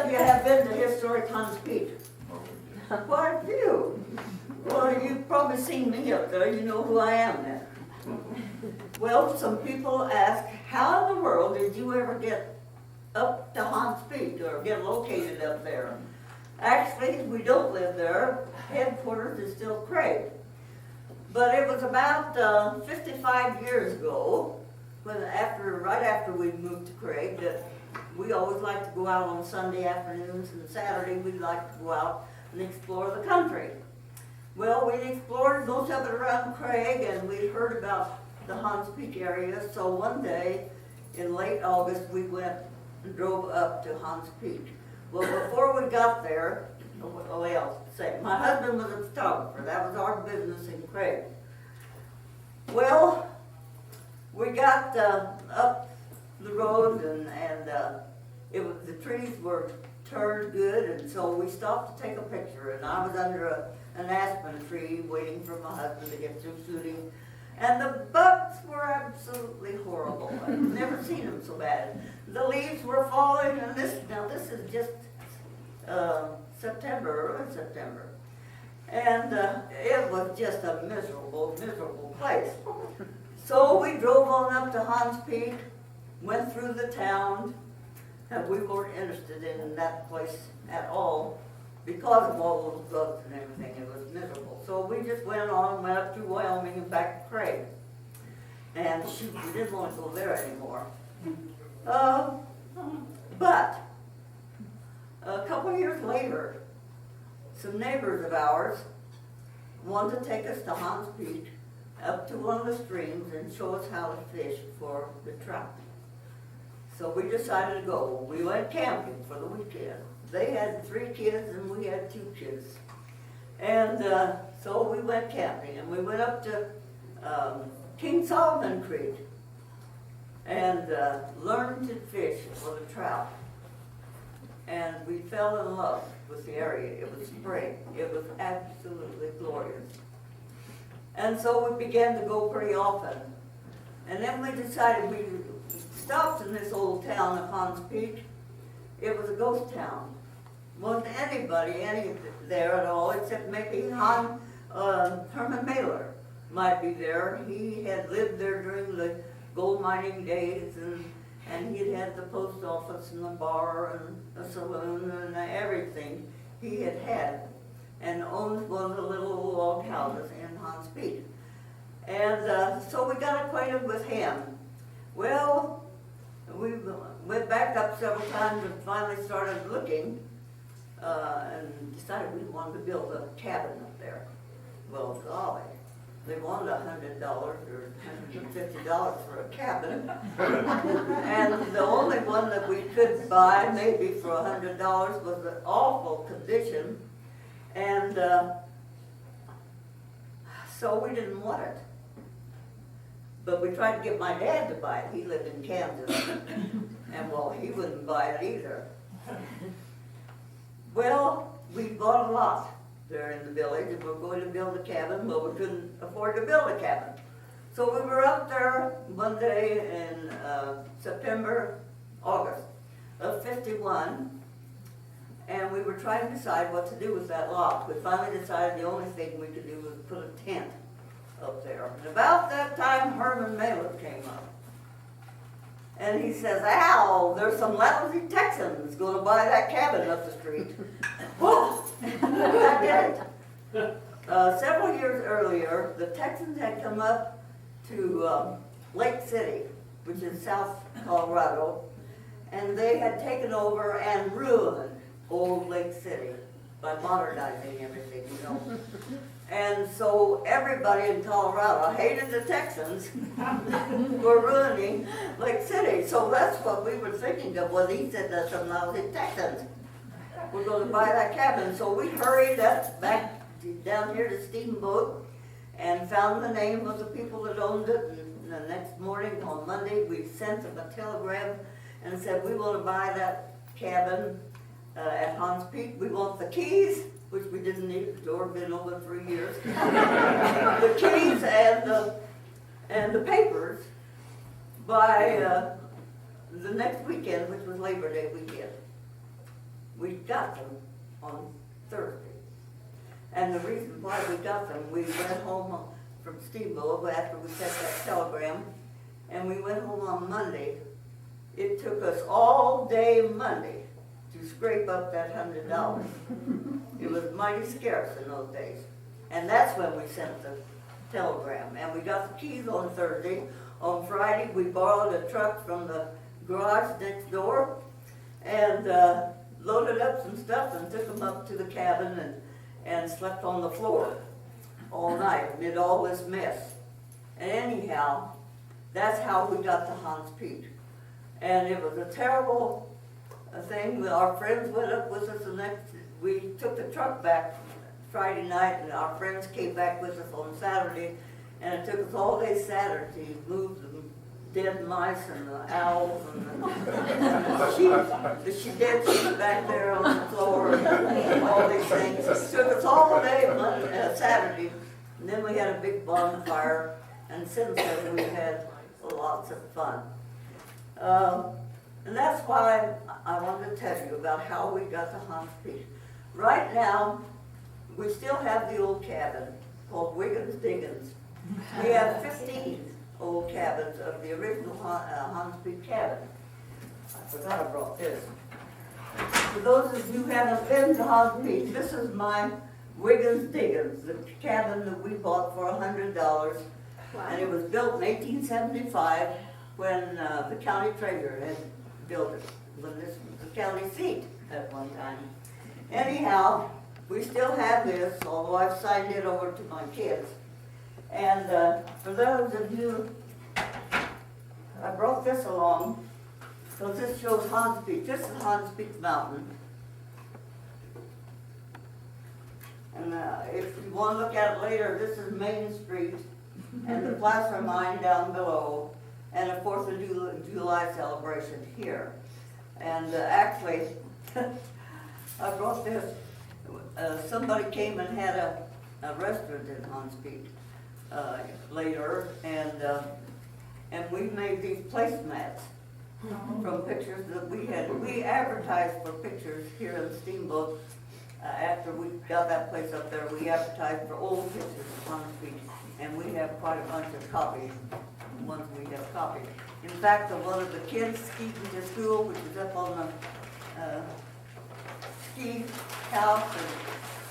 of you have been to historic Hahns Peak? Quite a few. Well, you've probably seen me up there. You know who I am then. Well, some people ask, how in the world did you ever get up to Hahns Peak or get located up there? Actually, we don't live there. Headquarters is still Craig. But it was about 55 years ago, when right after we moved to Craig, that we always liked to go out on Sunday afternoons, and Saturday we'd like to go out and explore the country. Well, we explored most of it around Craig, and we heard about the Hahns Peak area, so one day in late August we went and drove up to Hahns Peak. Well, before we got there, my husband was a photographer. That was our business in Craig. Well, we got up the road, and the trees were turned good, and so we stopped to take a picture. And I was under an aspen tree waiting for my husband to get through shooting. And the bugs were absolutely horrible. I've never seen them so bad. The leaves were falling, and this is just September, early September. And it was just a miserable, miserable place. So we drove on up to Hahns Peak, went through the town, and we weren't interested in that place at all because of all those bugs and everything. It was miserable. So we just went on and went up through Wyoming and back to Craig. And shoot, we didn't want to go there anymore. But a couple of years later, some neighbors of ours wanted to take us to Hahns Peak, up to one of the streams, and show us how to fish for the trout. So we decided to go. We went camping for the weekend. They had 3 kids and we had 2 kids. And so we went camping, and we went up to King Solomon Creek and learned to fish for the trout. And we fell in love with the area. It was spring. It was absolutely glorious. And so we began to go pretty often. And then we decided we stopped in this old town of Hahns Peak. It was a ghost town. Wasn't anybody there at all, except maybe Herman Mailer might be there. He had lived there during the gold mining days, and he had the post office and the bar and a saloon and everything he had, and owned one of the little log houses in Hahns Peak. And so we got acquainted with him. Well, we went back up several times and finally started looking and decided we wanted to build a cabin up there. Well, golly, they wanted $100 or $150 for a cabin. And the only one that we could buy maybe for $100 was in awful condition. And so we didn't want it. But we tried to get my dad to buy it. He lived in Kansas. And well, he wouldn't buy it either. Well, we bought a lot there in the village, and we were going to build a cabin, but we couldn't afford to build a cabin. So we were up there one day in August of '51, and we were trying to decide what to do with that lot. We finally decided the only thing we could do was put a tent up there. And about that time, Herman Mailer came up. And he says, "Al, there's some lousy Texans going to buy that cabin up the street." Whoa! That did it. Several years earlier, the Texans had come up to Lake City, which is South Colorado, and they had taken over and ruined old Lake City by modernizing everything, you know. And so everybody in Colorado hated the Texans for ruining Lake City. So that's what we were thinking of when he said there's some lousy Texans. We're going to buy that cabin. So we hurried up back down here to Steamboat and found the name of the people that owned it. And the next morning, on Monday, we sent them a telegram and said, "We want to buy that cabin at Hahns Peak. We want the keys," which we didn't need. The door had been open for years. The keys and the papers by the next weekend, which was Labor Day weekend. we got them on Thursday. And the reason why we got them, we went home from Steamboat after we sent that telegram, and we went home on Monday. It took us all day Monday to scrape up that $100. It was mighty scarce in those days. And that's when we sent the telegram. And we got the keys on Thursday. On Friday, we borrowed a truck from the garage next door and loaded up some stuff and took them up to the cabin and slept on the floor all night amid all this mess. And anyhow, that's how we got to Hahns Peak. And it was a terrible thing. Our friends went up with us we took the truck back Friday night, and our friends came back with us on Saturday, and it took us all day Saturday to move the dead mice and the owls and the dead sheep back there on the floor and all these things. It took us all day Saturday, and then we had a big bonfire, and since then we've had lots of fun. And that's why I wanted to tell you about how we got to Hahns Peak. Right now, we still have the old cabin called Wiggins Diggins. We have 15 old cabins of the original Hahns Peak cabin. I forgot I brought this. For those of you who haven't been to Hahns Peak, this is my Wiggins Diggins, the cabin that we bought for $100. Wow. And it was built in 1875 when the county treasurer had built it, when this was the county seat at one time. Anyhow, we still have this, although I've signed it over to my kids. And for those of you, I brought this along, because this shows Hahns Peak. This is Hahns Peak Mountain. And if you want to look at it later, this is Main Street, and the placer mine down below, and of course the July celebration here. And actually, I brought this. Somebody came and had a restaurant in Hahns Peak later, and we made these placemats from pictures that we had. We advertised for pictures here in Steamboat. After we got that place up there, we advertised for old pictures of Hahns Peak, and we have quite a bunch of copies, ones we have copied. In fact, one of the kids skiing to school, which is up on the ski house,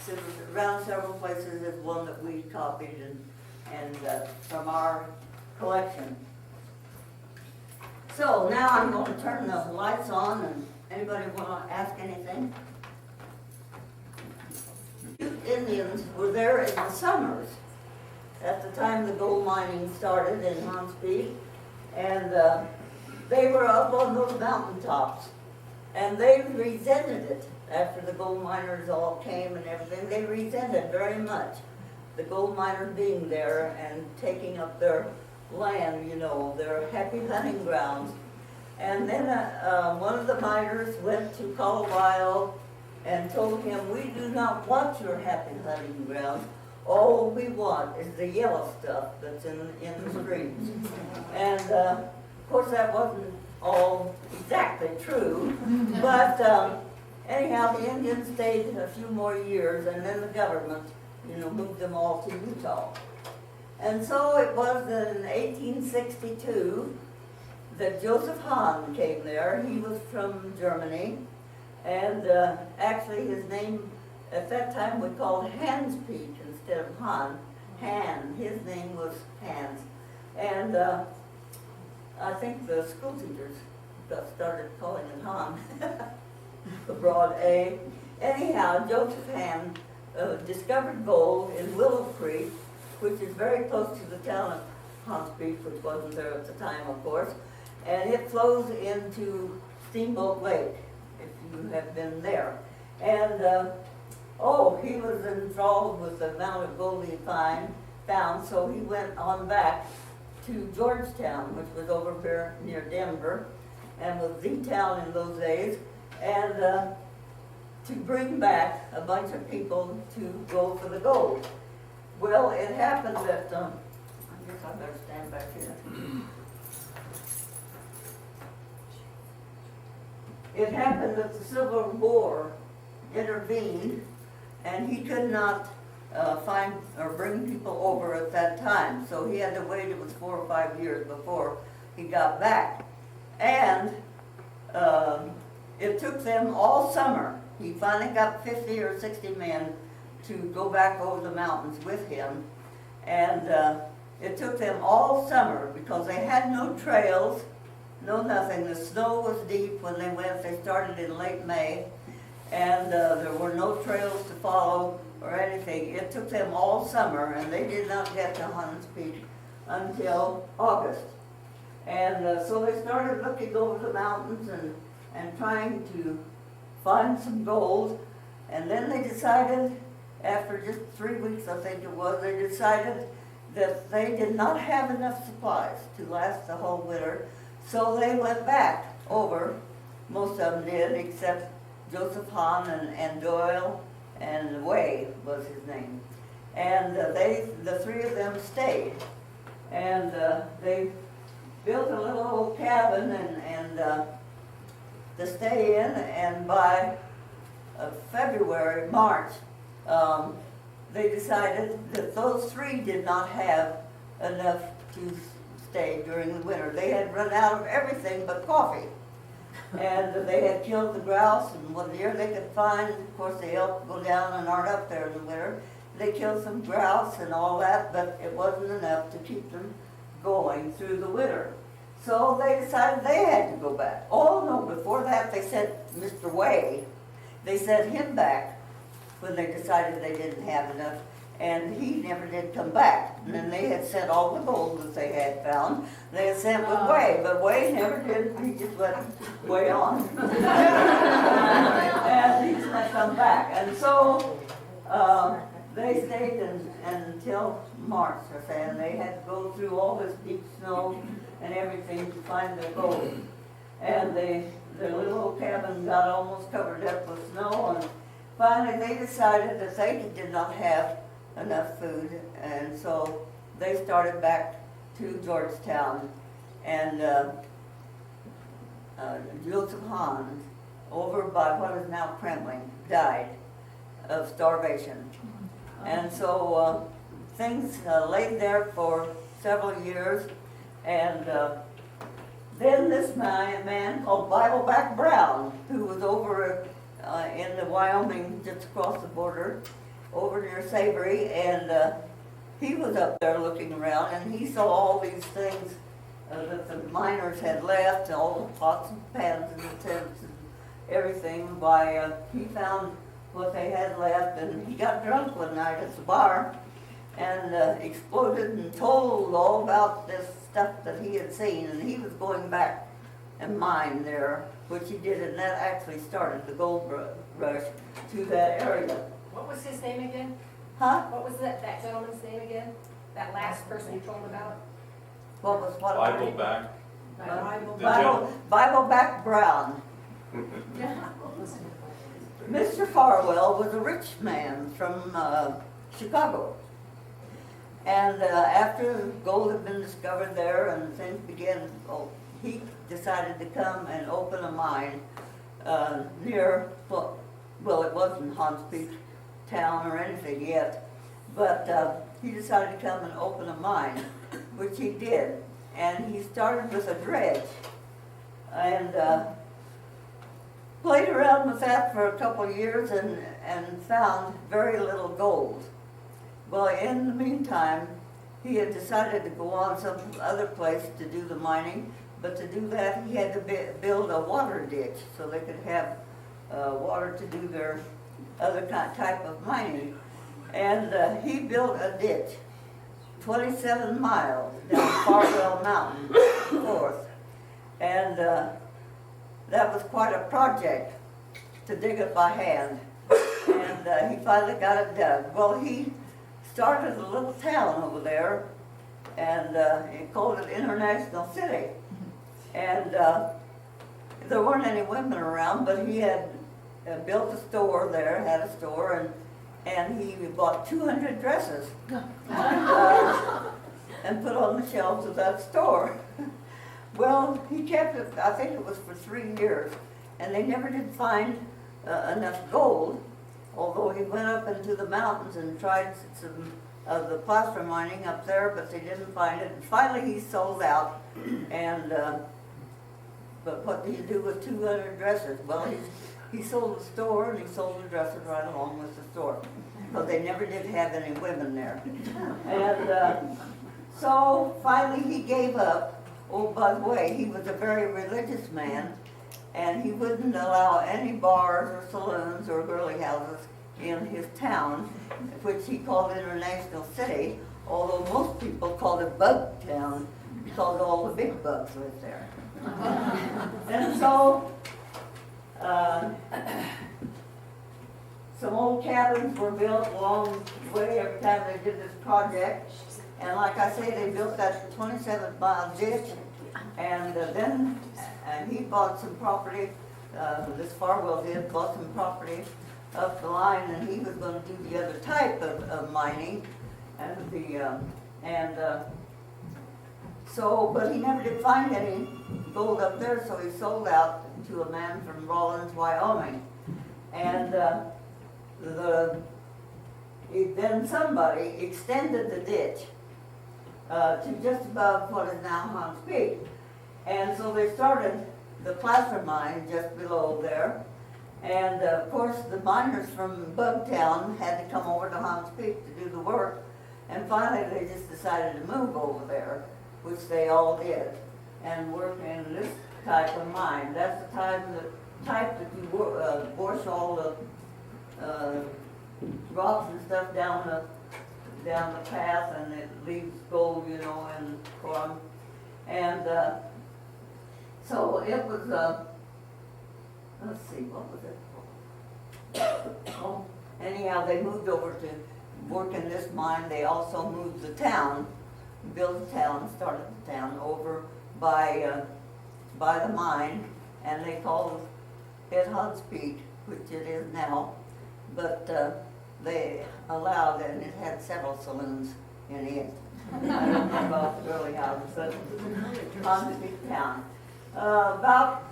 and around several places, is one that we copied and from our collection. So now I'm going to turn the lights on, and anybody want to ask anything? Indians were there in the summers at the time the gold mining started in Hahns Peak, and they were up on those mountaintops, and they resented it after the gold miners all came and everything. They resented very much the gold miners being there and taking up their land, you know, their happy hunting grounds. And then one of the miners went to Colorado and told him, "We do not want your happy hunting grounds. All we want is the yellow stuff that's in the streams." And of course that wasn't all exactly true, but anyhow the Indians stayed a few more years, and then the government, you know, moved them all to Utah. And so it was in 1862 that Joseph Hahn came there. He was from Germany. And actually his name, at that time we called Hahns Peak instead of Hahn. Hahn, his name was Hahns. And I think the school teachers started calling it Hahn, the broad A. Anyhow, Joseph Hahn discovered gold in Willow Creek, which is very close to the town of Hahns Peak, which wasn't there at the time, of course. And it flows into Steamboat Lake, if you have been there. And he was enthralled with the amount of gold he found, so he went on back to Georgetown, which was over here near Denver, and was the town in those days, and to bring back a bunch of people to go for the gold. Well, it happened that, I guess I better stand back here. it happened that the Civil War intervened, and he could not find or bring people over at that time. So he had to wait, it was 4 or 5 years before he got back. And it took them all summer. He finally got 50 or 60 men to go back over the mountains with him. And it took them all summer because they had no trails, no nothing. The snow was deep when they went. They started in late May, and there were no trails to follow or anything. It took them all summer, and they did not get to Hahns Peak until August. And so they started looking over the mountains and trying to find some gold. And then they decided, after just 3 weeks I think it was, they decided that they did not have enough supplies to last the whole winter. So they went back over, most of them did, except Joseph Hahn and Doyle and Way was his name. And the three of them stayed. And they built a little old cabin and to stay in, and by March, they decided that those three did not have enough to stay during the winter. They had run out of everything but coffee. And they had killed the grouse, and what deer they could find. Of course, the elk go down and aren't up there in the winter. They killed some grouse and all that, but it wasn't enough to keep them going through the winter. So they decided they had to go back. Oh no, before that they sent Mr. Way. They sent him back when they decided they didn't have enough, and he never did come back. And then they had sent all the gold that they had found. They had sent with Way, but Way never did. He just went way on. And he did not come back. And so they stayed until March, I say, and they had to go through all this deep snow and everything to find their gold. And their little old cabin got almost covered up with snow, and finally they decided that they did not have enough food, and so they started back to Georgetown. And Joseph Hahn, over by what is now Kremlin, died of starvation. And so things laid there for several years, and then this man called Bibleback Brown, who was over in the Wyoming, just across the border, over near Savory, and he was up there looking around, and he saw all these things that the miners had left, all the pots and pans and the tents and everything. He found what they had left, and he got drunk one night at the bar and exploded and told all about this stuff that he had seen, and he was going back and mine there, which he did, and that actually started the gold rush to that area. What was his name again? Huh? What was that gentleman's name again? That last person you told about? What was what? Bibleback. Bibleback Brown. Mr. Farwell was a rich man from Chicago. And after gold had been discovered there and things began, he decided to come and open a mine near, well, it wasn't Hahns Peak town or anything yet, but he decided to come and open a mine, which he did. And he started with a dredge and played around with that for a couple of years and found very little gold. Well, in the meantime, he had decided to go on some other place to do the mining, but to do that he had to build a water ditch so they could have water to do their other type of mining. And he built a ditch 27 miles down Farwell Mountain north. And that was quite a project to dig it by hand. And he finally got it done. Well, he started a little town over there, and he called it International City. And there weren't any women around, but he had built a store there, had a store, and he bought 200 dresses and put on the shelves of that store. Well, he kept it, I think it was for 3 years, and they never did find enough gold, although he went up into the mountains and tried some of the placer mining up there, but they didn't find it. And finally he sold out, and but what do you do with 200 dresses? Well, he sold the store and he sold the dresses right along with the store, because they never did have any women there. And so finally he gave up. Oh, by the way, he was a very religious man, and he wouldn't allow any bars or saloons or girly houses in his town, which he called International City, although most people called it Bug Town because all the big bugs lived there. And so some old cabins were built along the way every time they did this project. And like I say, they built that 27-mile ditch, and then he bought some property, this Farwell did, bought some property up the line, and he was going to do the other type of mining, and so, but he never did find any gold up there, so he sold out to a man from Rawlins, Wyoming. And then somebody extended the ditch to just above what is now Hahns Peak. And so they started the placer mine just below there. And of course the miners from Bugtown had to come over to Hahns Peak to do the work. And finally they just decided to move over there, which they all did, and work in this type of mine. That's the type that you wash all the rocks and stuff down the path, and it leaves gold, you know, and corn. And so it was, let's see, what was it called? Oh, anyhow, they moved over to work in this mine. They also moved the town, built the town, started the town over by the mine, and they called it Hahns Peak, which it is now. But they allowed, and it had several saloons in it. I don't know about the early houses, but Hahns Peak town. About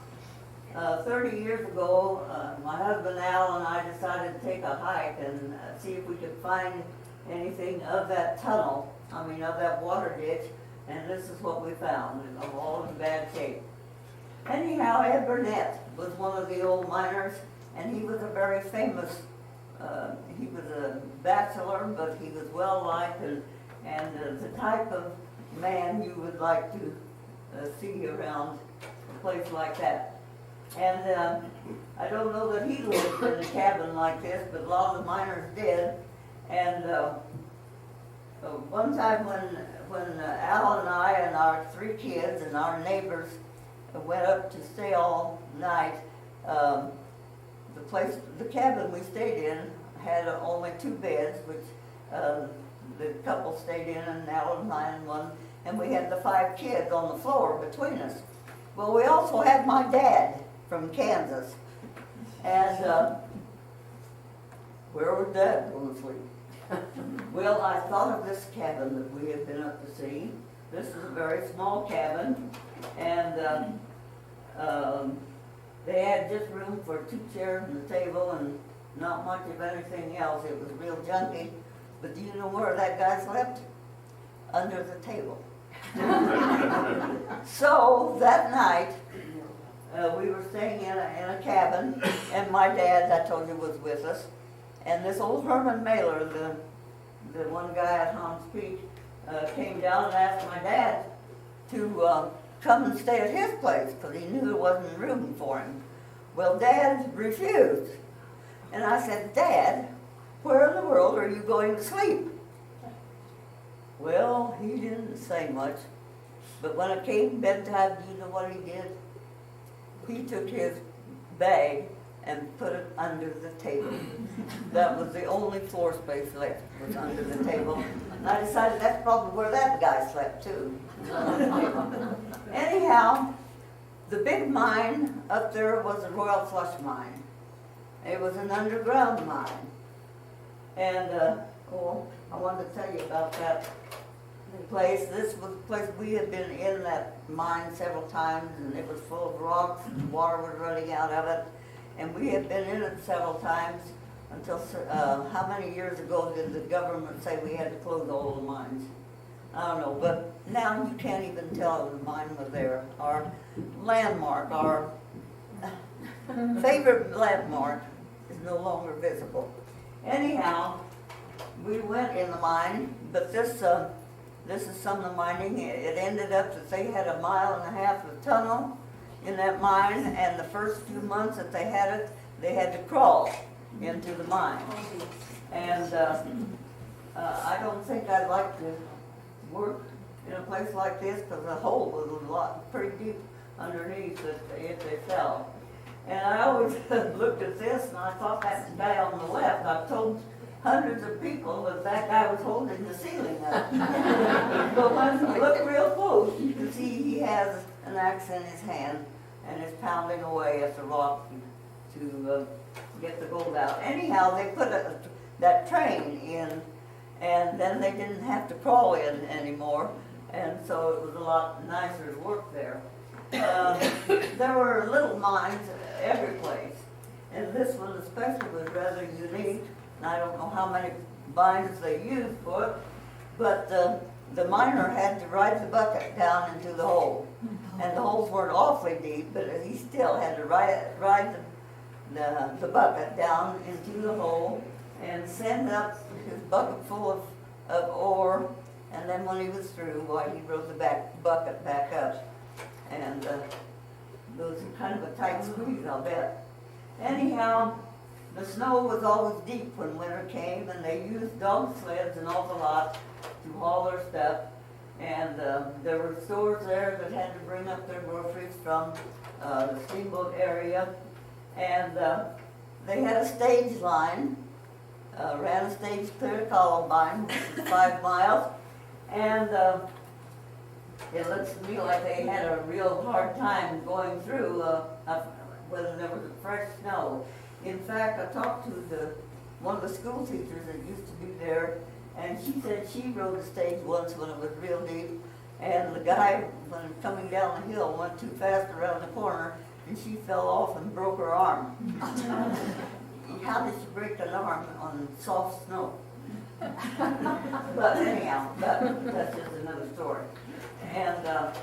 30 years ago, my husband Al and I decided to take a hike and see if we could find anything of that tunnel, of that water ditch, and this is what we found, all in bad shape. Anyhow, Ed Burnett was one of the old miners, and he was a very famous, he was a bachelor, but he was well liked, and the type of man you would like to see around a place like that. And I don't know that he lived in a cabin like this, but a lot of the miners did. And one time when Al and I and our 3 kids and our neighbors went up to stay all night, the cabin we stayed in had only 2 beds, which the couple stayed in, and Al and I in one, and we had the 5 kids on the floor between us. Well, we also had my dad from Kansas, and where was Dad going to sleep? Well, I thought of this cabin that we had been up to see. This is a very small cabin, and they had just room for 2 chairs and a table and not much of anything else. It was real junky. But do you know where that guy slept? Under the table. So that night, we were staying in a cabin, and my dad, I told you, was with us. And this old Herman Mailer, the one guy at Hahns Peak, came down and asked my dad to come and stay at his place, because he knew there wasn't room for him. Well, Dad refused. And I said, Dad, where in the world are you going to sleep? Well, he didn't say much, but when it came bedtime, do you know what he did? He took his bag and put it under the table. That was the only floor space left, was under the table. And I decided that's probably where that guy slept too. Anyhow, the big mine up there was a Royal Flush mine. It was an underground mine. And, I wanted to tell you about that. place. This was a place we had been in that mine several times, and it was full of rocks and water was running out of it. And we had been in it several times until, how many years ago did the government say we had to close all the mines? I don't know, but now you can't even tell the mine was there. Our landmark, our favorite landmark is no longer visible. Anyhow, we went in the mine, but this is some of the mining. It ended up that they had 1.5 miles of tunnel in that mine, and the first few months that they had it, they had to crawl into the mine. And I don't think I'd like to work in a place like this, because the hole was pretty deep underneath if they fell. And I always looked at this and I thought that guy on the left, I've told hundreds of people that guy was holding the ceiling up. But when you look real close, you can see he has an axe in his hand and is pounding away at the rock to get the gold out. Anyhow, they put that train in, and then they didn't have to crawl in anymore, and so it was a lot nicer to work there. There were little mines every place, and this one especially was rather unique. And I don't know how many mines they used for it, but the miner had to ride the bucket down into the hole. And the holes weren't awfully deep, but he still had to ride the bucket down into the hole and send up his bucket full of ore, and then when he was through, why, he rode the bucket back up. And it was kind of a tight squeeze, I'll bet. Anyhow, the snow was always deep when winter came, and they used dog sleds an awful lot to haul their stuff. And there were stores there that had to bring up their groceries from the Steamboat area. And they had a stage line, ran a stage clear to Columbine, which is 5 miles. And it looks to me like they had a real hard time going through whether there was fresh snow. In fact, I talked to one of the school teachers that used to be there, and she said she rode a stage once when it was real deep, and the guy, when coming down the hill, went too fast around the corner, and she fell off and broke her arm. How did she break an arm on soft snow? But anyhow, that's just another story. And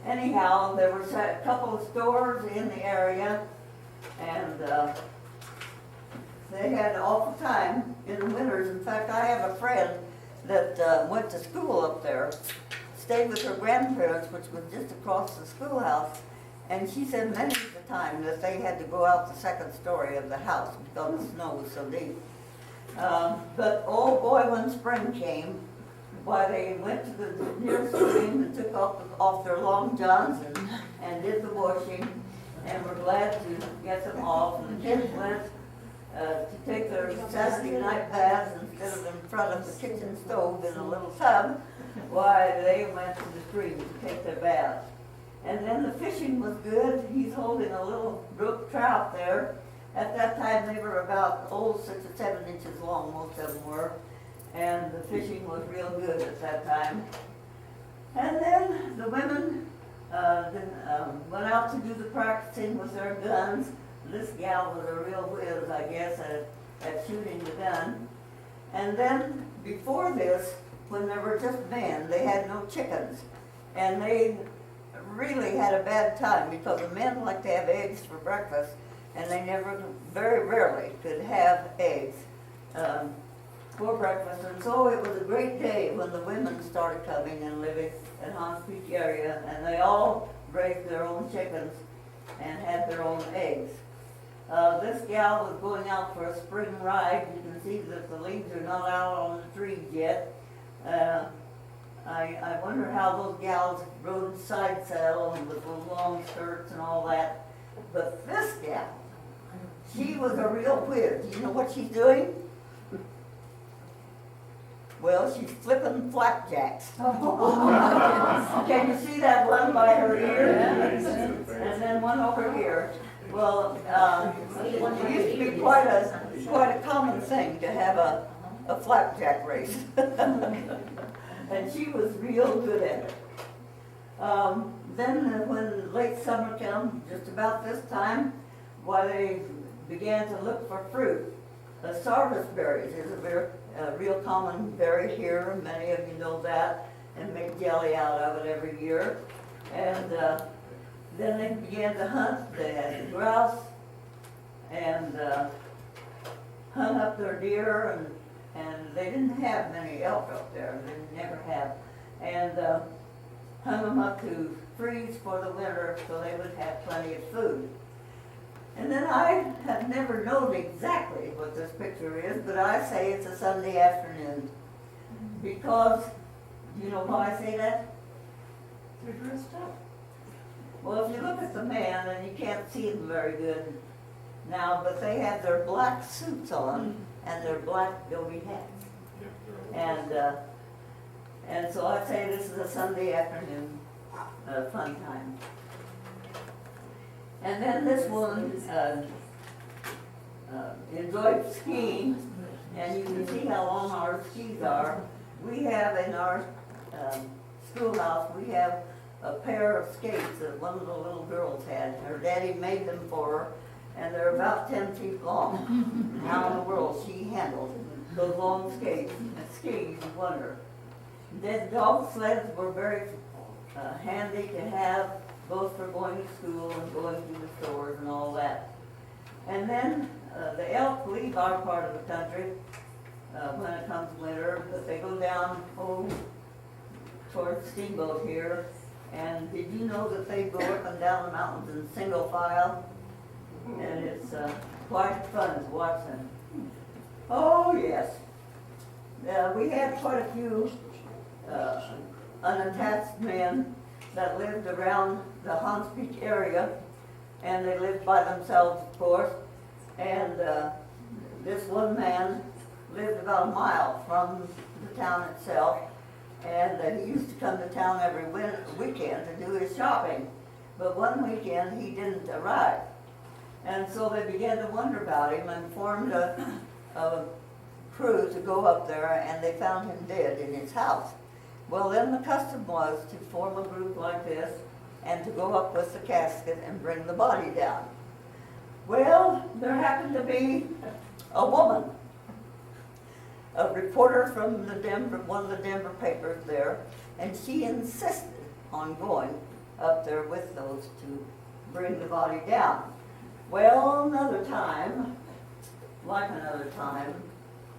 anyhow, there was a couple of stores in the area, and they had an awful time in the winters. In fact, I have a friend that went to school up there, stayed with her grandparents, which was just across the schoolhouse, and she said many of the time that they had to go out the second story of the house because the snow was so deep. But oh boy, when spring came, why, they went to the nearest stream and took off their long johns and did the washing, and were glad to get them off. And the kids went to take their Saturday night baths instead of in front of the kitchen stove in a little tub. Why, they went to the stream to take their baths. And then the fishing was good. He's holding a little brook trout there. At that time, they were about 6 or 7 inches long, most of them were. And the fishing was real good at that time. And then the women went out to do the practicing with their guns. This gal was a real whiz, I guess, at shooting the gun. And then before this, when there were just men, they had no chickens. And they really had a bad time because the men like to have eggs for breakfast, and they very rarely could have eggs for breakfast. And so it was a great day when the women started coming and living at Hahns Peak area, and they all raised their own chickens and had their own eggs. This gal was going out for a spring ride. You can see that the leaves are not out on the trees yet. I wonder how those gals rode side saddle and with those long skirts and all that. But this gal, she was a real whiz. You know what she's doing? Well, she's flipping flapjacks. Can you see that one by her ear? And then one over here. Well, it used to be quite a common thing to have a flapjack race. And she was real good at it. Then when late summer came, just about this time, why they began to look for fruit. Sarvis berries is a real common berry here. Many of you know that, and make jelly out of it every year. And then they began to hunt. They had grouse and hung up their deer, and they didn't have many elk up there. They never have. And hung them up to freeze for the winter so they would have plenty of food. And then I have never known exactly what this picture is, but I say it's a Sunday afternoon. Because, you know why I say that? They're dressed up. Well, if you look at the man, and you can't see them very good now, but they have their black suits on and their black derby hats. And so I say this is a Sunday afternoon fun time. And then this woman enjoyed skiing, and you can see how long our skis are. We have in our schoolhouse, we have a pair of skates that one of the little girls had. Her daddy made them for her, and they're about 10 feet long. How in the world she handled those long skates and skis, you wonder. The dog sleds were very handy to have, both for going to school and going to the stores and all that. And then the elk leave our part of the country when it comes winter, but they go down towards Steamboat here. And did you know that they go up and down the mountains in single file? And it's quite fun to watch them. Oh yes. We had quite a few unattached men that lived around the Hahns Peak area, and they lived by themselves, of course. And this one man lived about a mile from the town itself, and he used to come to town every weekend to do his shopping. But one weekend he didn't arrive, and so they began to wonder about him and formed a crew to go up there, and they found him dead in his house. Well, then the custom was to form a group like this and to go up with the casket and bring the body down. Well, there happened to be a woman, a reporter from one of the Denver papers there, and she insisted on going up there with those to bring the body down. Well, another time,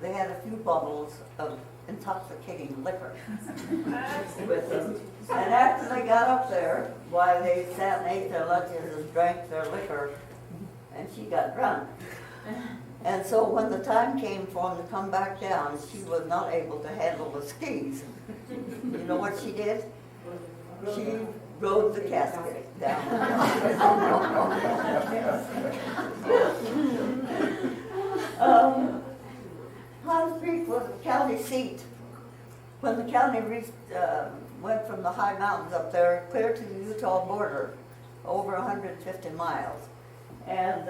they had a few bottles of intoxicating liquor with them. And after they got up there, why, they sat and ate their lunches and drank their liquor, and she got drunk. And so when the time came for them to come back down, she was not able to handle the skis. You know what she did? She rode the casket down. Hahns Peak was a county seat. When the county went from the high mountains up there clear to the Utah border, over 150 miles. And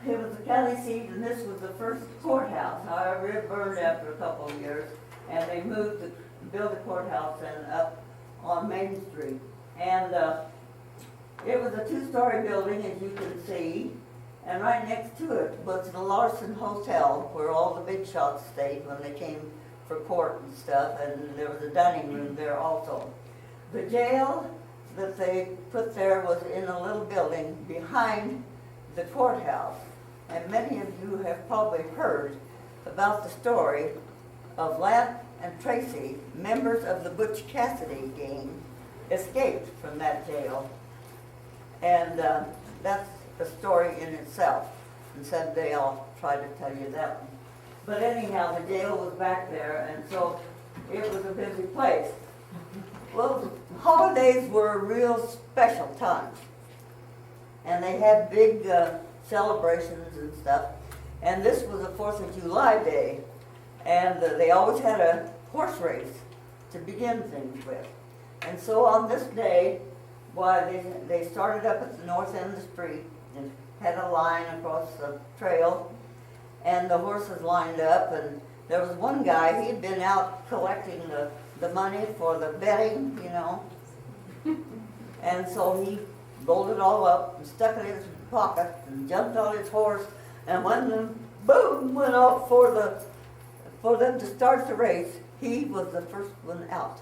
it was the county seat, and this was the first courthouse. However, it burned after a couple of years, and they moved to build a courthouse and up on Main Street. And it was a two-story building, as you can see, and right next to it was the Larson Hotel, where all the big shots stayed when they came for court and stuff, and there was a dining room there also. The jail that they put there was in a little building behind the courthouse, and many of you have probably heard about the story of Lamp and Tracy, members of the Butch Cassidy gang, escaped from that jail. And that's a story in itself, and someday I'll try to tell you that one. But anyhow, the jail was back there, and so it was a busy place. Well, holidays were a real special time, and they had big celebrations and stuff. And this was a 4th of July day, and they always had a horse race to begin things with. And so on this day, why, they started up at the north end of the street and had a line across the trail, and the horses lined up, and there was one guy, he'd been out collecting the money for the betting, you know. And so he rolled it all up and stuck it in his pocket and jumped on his horse, and when the boom went off for them to start the race, he was the first one out.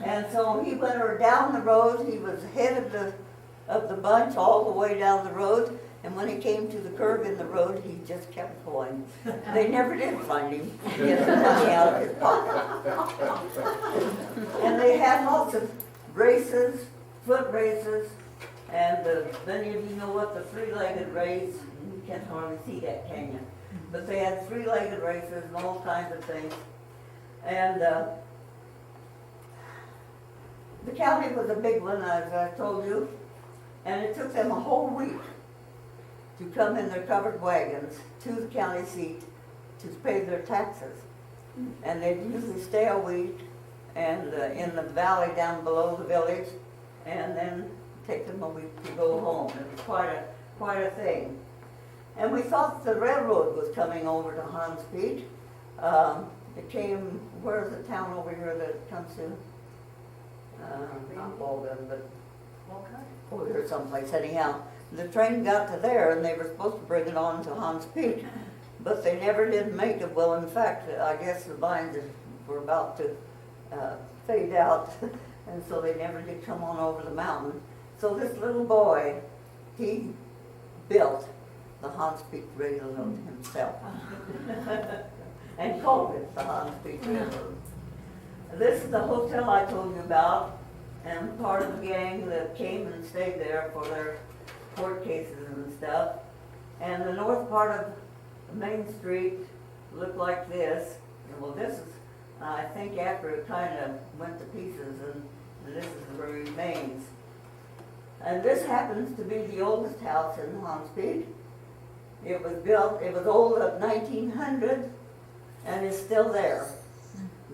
And so he went down the road, he was ahead of the bunch all the way down the road, and when he came to the curve in the road, he just kept going. They never did find him, get the money out of his pocket. And they had lots of races, foot races, and many of you know what the three-legged race, you can't hardly see that, can you? But they had three-legged races and all kinds of things. And the county was a big one, as I told you, and it took them a whole week to come in their covered wagons to the county seat to pay their taxes. And they'd usually stay a week and in the valley down below the village, and then take them a week to go home. It was quite a thing. And we thought the railroad was coming over to Hahns Peak. It came, where's the town over here that it comes to? Not Walden, but over here someplace anyhow. The train got to there and they were supposed to bring it on to Hahns Peak, but they never did make it. Well, in fact, I guess the vines were about to fade out, and so they never did come on over the mountain. So this little boy, he built the Hahns Peak Railroad himself and called it the Hahns Peak Railroad. This is the hotel I told you about, and part of the gang that came and stayed there for their court cases and stuff. And the north part of Main Street looked like this. And well, this is, I think, after it kind of went to pieces, and this is where it remains. And this happens to be the oldest house in Hahns Peak. It was built, it was old at 1900, and is still there.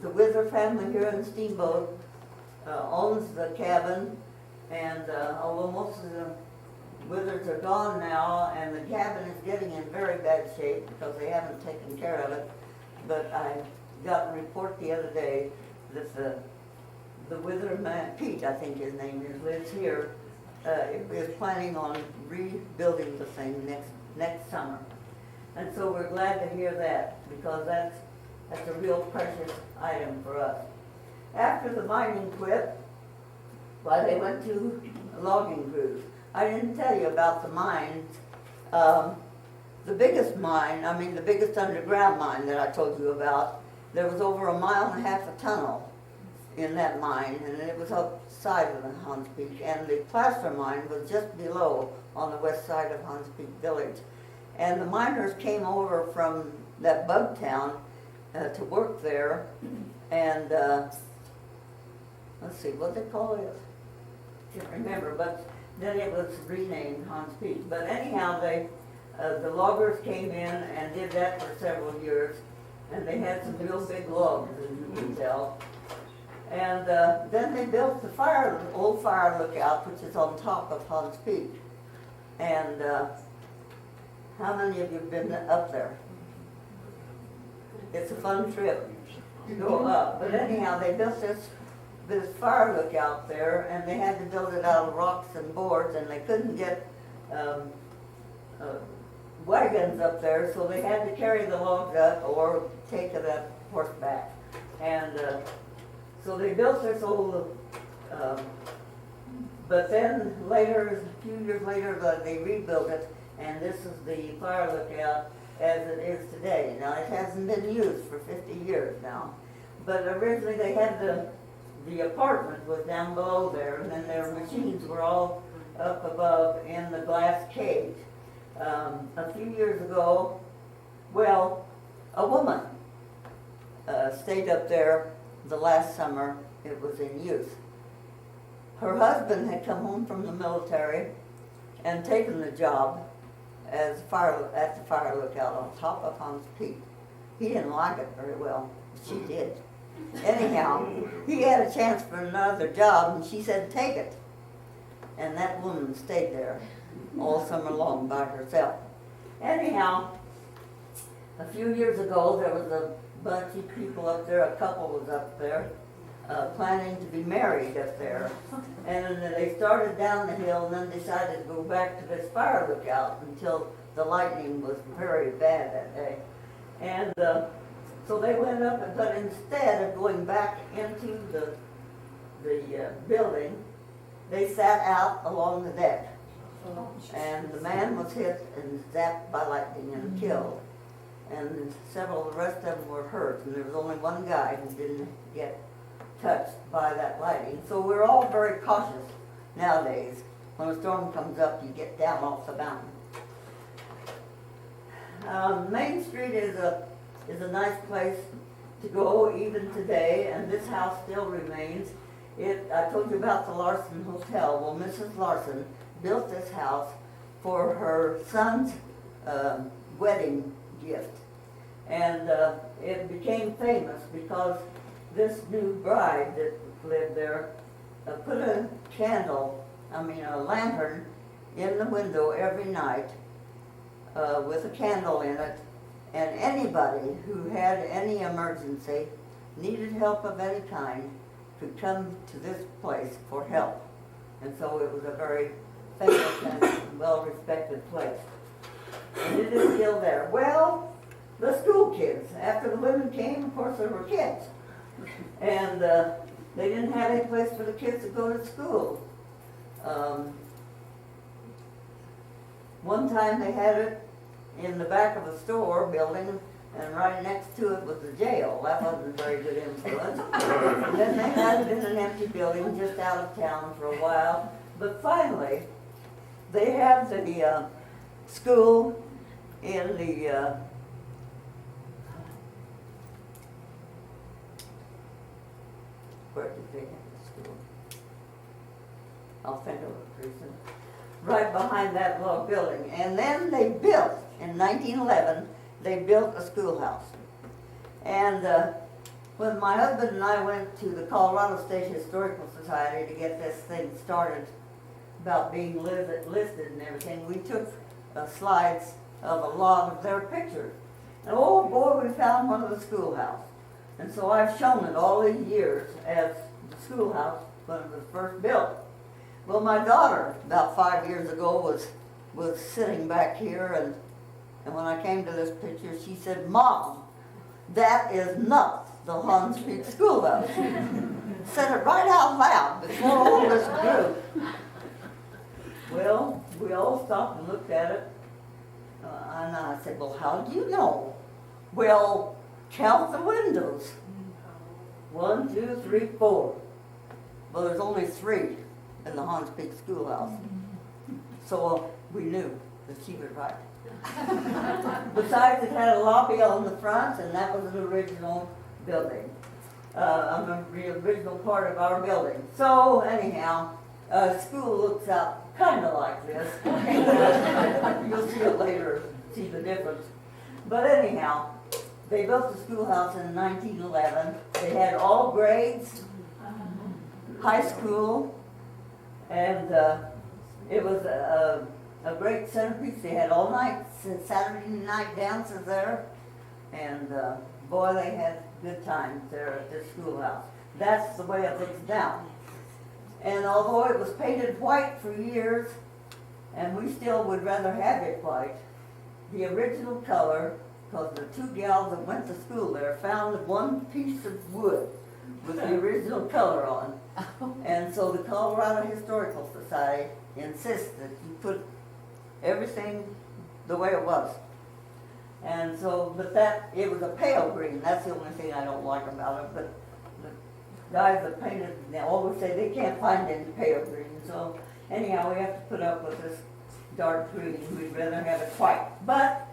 The Wither family here in Steamboat owns the cabin, and although most of the Withers are gone now, and the cabin is getting in very bad shape because they haven't taken care of it. But I got a report the other day that the Wither man, Pete, I think his name is, lives here, is planning on rebuilding the thing next summer. And so we're glad to hear that, because that's a real precious item for us. After the mining quit, well, they went to a logging cruise. I didn't tell you about the mines. The biggest mine, I mean the biggest underground mine that I told you about, there was over 1.5 miles of tunnel in that mine, and it was outside of the Hahns Peak, and the placer mine was just below on the west side of Hahns Peak Village. And the miners came over from that bug town to work there, and let's see, what they call it? Can't remember, but then it was renamed Hahns Peak. But anyhow, the loggers came in and did that for several years, and they had some real big logs, as you can tell. And then they built the old fire lookout, which is on top of Hahns Peak. And how many of you have been up there? It's a fun trip to go up. But anyhow, they built this fire lookout there, and they had to build it out of rocks and boards, and they couldn't get wagons up there, so they had to carry the logs up or take it up horseback. And so they built this old, but then later, a few years later, they rebuilt it, and this is the fire lookout as it is today. Now, it hasn't been used for 50 years now, but originally they had the apartment was down below there, and then their machines were all up above in the glass cage. A few years ago, well, a woman stayed up there the last summer it was in use. Her husband had come home from the military and taken the job as at the fire lookout on top of Hahns Peak. He didn't like it very well. She did. Anyhow, he had a chance for another job, and she said, take it. And that woman stayed there all summer long by herself. Anyhow, a few years ago, there was a bunch of people up there, a couple was up there, planning to be married up there. And they started down the hill and then decided to go back to this fire lookout until the lightning was very bad that day. And so they went up, but instead of going back into the building, they sat out along the deck. And the man was hit and zapped by lightning and killed. And several of the rest of them were hurt, and there was only one guy who didn't get touched by that lightning. So we're all very cautious nowadays. When a storm comes up, you get down off the mountain. Main Street is a nice place to go even today, and this house still remains. I told you about the Larson Hotel. Well, Mrs. Larson built this house for her son's wedding gift. And it became famous because this new bride that lived there put a lantern in the window every night with a candle in it. And anybody who had any emergency, needed help of any kind, could come to this place for help. And so it was a very famous and well-respected place. And it is still there. Well, the school kids, after the women came, of course there were kids. And they didn't have any place for the kids to go to school. One time they had it in the back of a store building, and right next to it was the jail. That wasn't a very good influence. And then they had it in an empty building just out of town for a while. But finally, they have the school in the where did they have the school? I'll think of it pretty soon. Right behind that little building. And then they built, in 1911, they built a schoolhouse. And when my husband and I went to the Colorado State Historical Society to get this thing started about being listed and everything, we took slides of a lot of their pictures. And oh boy, we found one of the schoolhouse. And so I've shown it all these years as the schoolhouse when it was first built. Well, my daughter, about 5 years ago, was sitting back here, and when I came to this picture, she said, "Mom, that is not the Hahns Peak Schoolhouse." Said it right out loud before all this group. Well, we all stopped and looked at it, and I said, "Well, how do you know?" "Well, count the windows. 1, 2, 3, 4. Well, there's only 3 in the Hahns Peak Schoolhouse. So we knew that she was right. Besides, it had a lobby on the front, and that was an original building. The original part of our building. So anyhow, school looks out kind of like this. You'll see it later, see the difference. But anyhow, they built the schoolhouse in 1911. They had all grades, high school, and it was a great centerpiece. They had all night, Saturday night dances there, and boy, they had good times there at this schoolhouse. That's the way it looks now. And although it was painted white for years, and we still would rather have it white, the original color, because the 2 gals that went to school there found one piece of wood with the original color on. And so the Colorado Historical Society insists that you put everything the way it was. And so, but it was a pale green. That's the only thing I don't like about it. But the guys that painted, they always say they can't find any pale green. So anyhow, we have to put up with this dark green. We'd rather have it white. But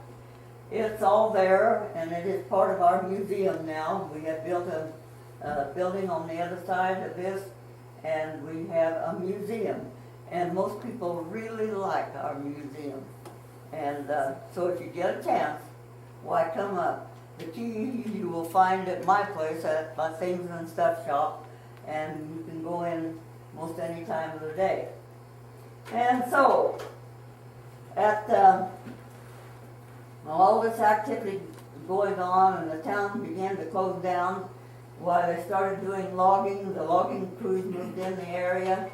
it's all there, and it is part of our museum now. We have built a building on the other side of this, and we have a museum. And most people really like our museum. And so if you get a chance, why, come up. The key you will find at my place at my Things and Stuff shop, and you can go in most any time of the day. And so, at all this activity going on, and the town began to close down while they started doing logging. The logging crews moved in the area,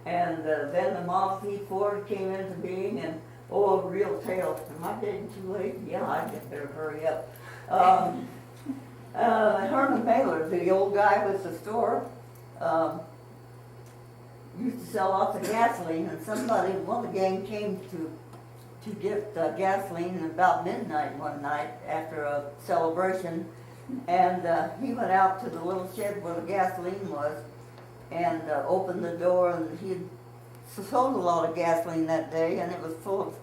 and then the Model T Ford came into being, and oh, real tale. Am I getting too late? Yeah, I just better hurry up. Herman Baylor, the old guy with the store, used to sell lots of gasoline, and one of the gang came to get gasoline about midnight one night after a celebration, and he went out to the little shed where the gasoline was and opened the door, and he had sold a lot of gasoline that day, and it was full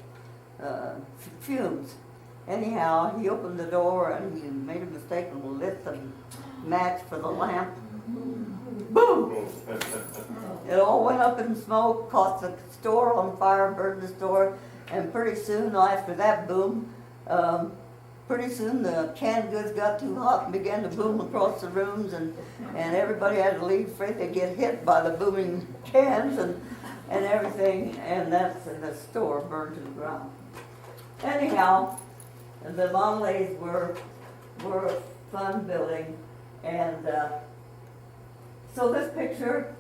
of fumes. Anyhow, he opened the door and he made a mistake and lit the match for the lamp. Boom! It all went up in smoke, caught the store on fire, burned the store, and pretty soon after that boom, pretty soon the canned goods got too hot and began to boom across the rooms, and everybody had to leave afraid they'd get hit by the booming cans and everything, and the store burned to the ground. Anyhow, the Model A's were a fun building, and so this picture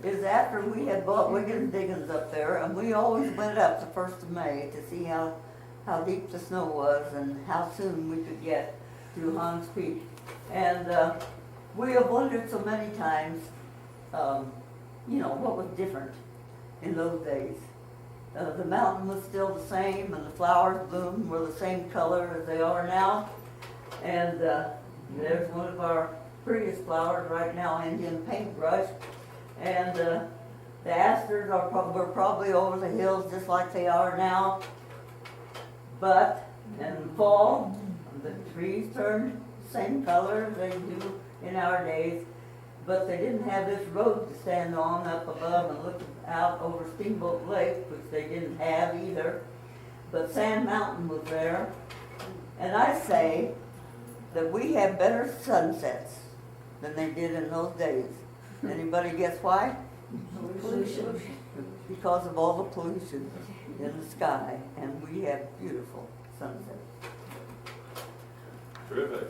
is after we had bought Wiggins Diggins up there, and we always went up the 1st of May to see how deep the snow was and how soon we could get to Hahns Peak. And we have wondered so many times, what was different in those days. The mountain was still the same, and the flowers bloomed were the same color as they are now. And there's one of our prettiest flowers right now, Indian paintbrush. And the asters were probably over the hills just like they are now. But in the fall, the trees turned the same color as they do in our days. But they didn't have this road to stand on up above and look out over Steamboat Lake, which they didn't have either. But Sand Mountain was there. And I say that we have better sunsets than they did in those days. Anybody guess why? Pollution. Because of all the pollution in the sky, and we have beautiful sunsets. Terrific.